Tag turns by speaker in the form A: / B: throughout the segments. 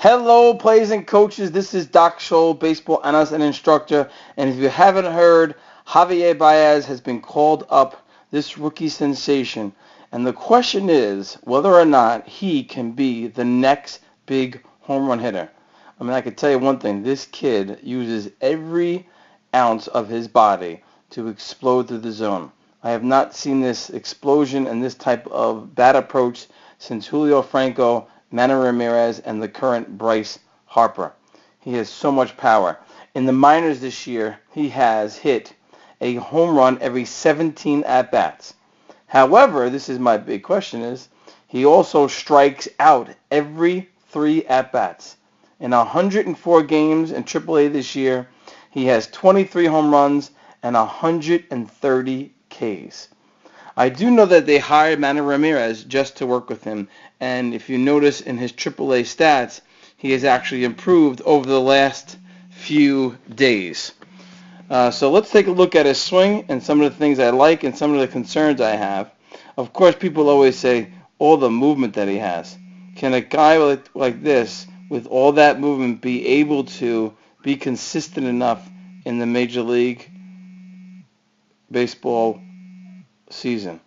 A: Hello, players and coaches. This is Doc Scholl, baseball analyst and instructor. And if you haven't heard, Javier Baez has been called up, this rookie sensation. And the question is whether or not he can be the next big home run hitter. I mean, I can tell you one thing. This kid uses every ounce of his body to explode through the zone. I have not seen this explosion and this type of bat approach since Julio Franco, Manny Ramirez, and the current Bryce Harper. He has so much power. In the minors this year, he has hit a home run every 17 at-bats. However, this is my big question is, he also strikes out every 3 at-bats. In 104 games in AAA this year, he has 23 home runs and 130 Ks. I do know that they hired Manny Ramirez just to work with him, and if you notice in his AAA stats, he has actually improved over the last few days. So let's take a look at his swing and some of the things I like and some of the concerns I have. Of course, people always say all the movement that he has. Can a guy like this, with all that movement, be able to be consistent enough in the Major League Baseball season?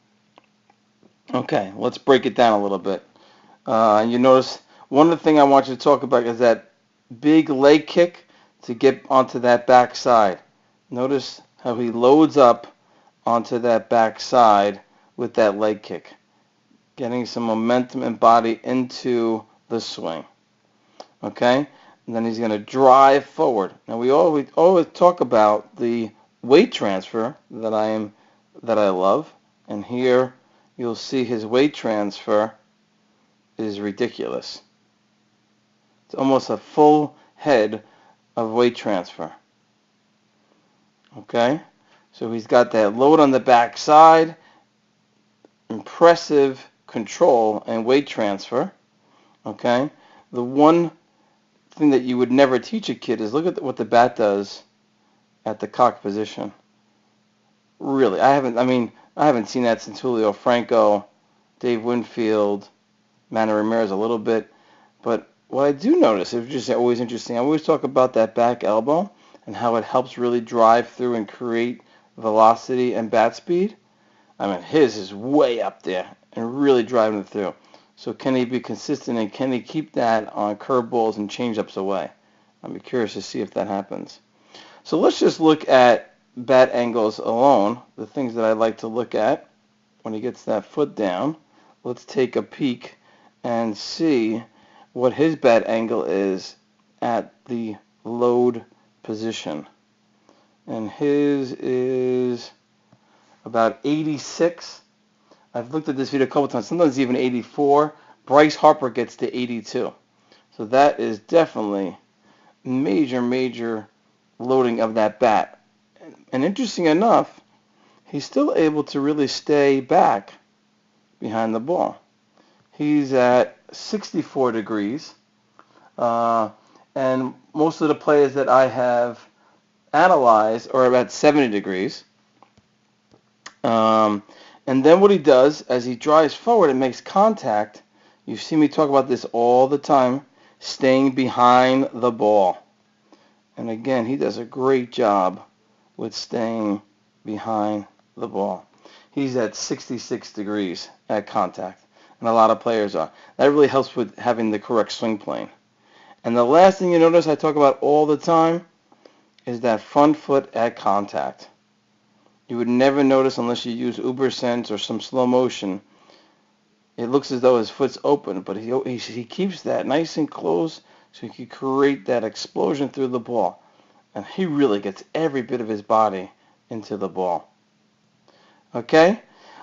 A: Okay, let's break it down a little bit. And you notice one of the things I want you to talk about is that big leg kick to get onto that back side. Notice how he loads up onto that back side with that leg kick, getting some momentum and body into the swing. Okay, and then he's going to drive forward. Now we always talk about the weight transfer that I love, and here you'll see his weight transfer is ridiculous. It's almost a full head of weight transfer. Okay, so he's got that load on the back side, impressive control and weight transfer. Okay, the one thing that you would never teach a kid is look at what the bat does at the cock position. Really, I haven't seen that since Julio Franco, Dave Winfield, Manny Ramirez a little bit. But what I do notice, it's just always interesting, I always talk about that back elbow and how it helps really drive through and create velocity and bat speed. I mean, his is way up there and really driving it through. So can he be consistent and can he keep that on curveballs and changeups away? I'd be curious to see if that happens. So let's just look at bat angles alone, the things that I like to look at when he gets that foot down. Let's take a peek and see what his bat angle is at the load position. And his is about 86. I've looked at this video a couple times, sometimes even 84. Bryce Harper gets to 82. So that is definitely major loading of that bat. And interesting enough, he's still able to really stay back behind the ball. He's at 64 degrees. And most of the players that I have analyzed are about 70 degrees. And then what he does, as he drives forward and makes contact, you see me talk about this all the time, staying behind the ball. And again, he does a great job with staying behind the ball. He's at 66 degrees at contact, and a lot of players are. That really helps with having the correct swing plane. And the last thing you notice I talk about all the time is that front foot at contact. You would never notice unless you use Uber Sense or some slow motion. It looks as though his foot's open, but he keeps that nice and close so he can create that explosion through the ball. And he really gets every bit of his body into the ball. Okay?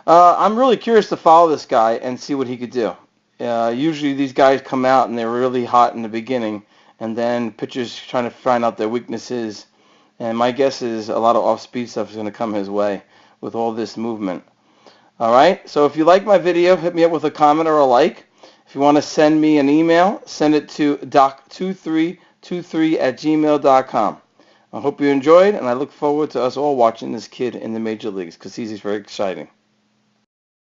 A: I'm really curious to follow this guy and see what he could do. Usually these guys come out and they're really hot in the beginning, and then pitchers trying to find out their weaknesses. And my guess is a lot of off-speed stuff is going to come his way with all this movement. All right? So if you like my video, hit me up with a comment or a like. If you want to send me an email, send it to doc2323@gmail.com. I hope you enjoyed, and I look forward to us all watching this kid in the major leagues because he's very exciting.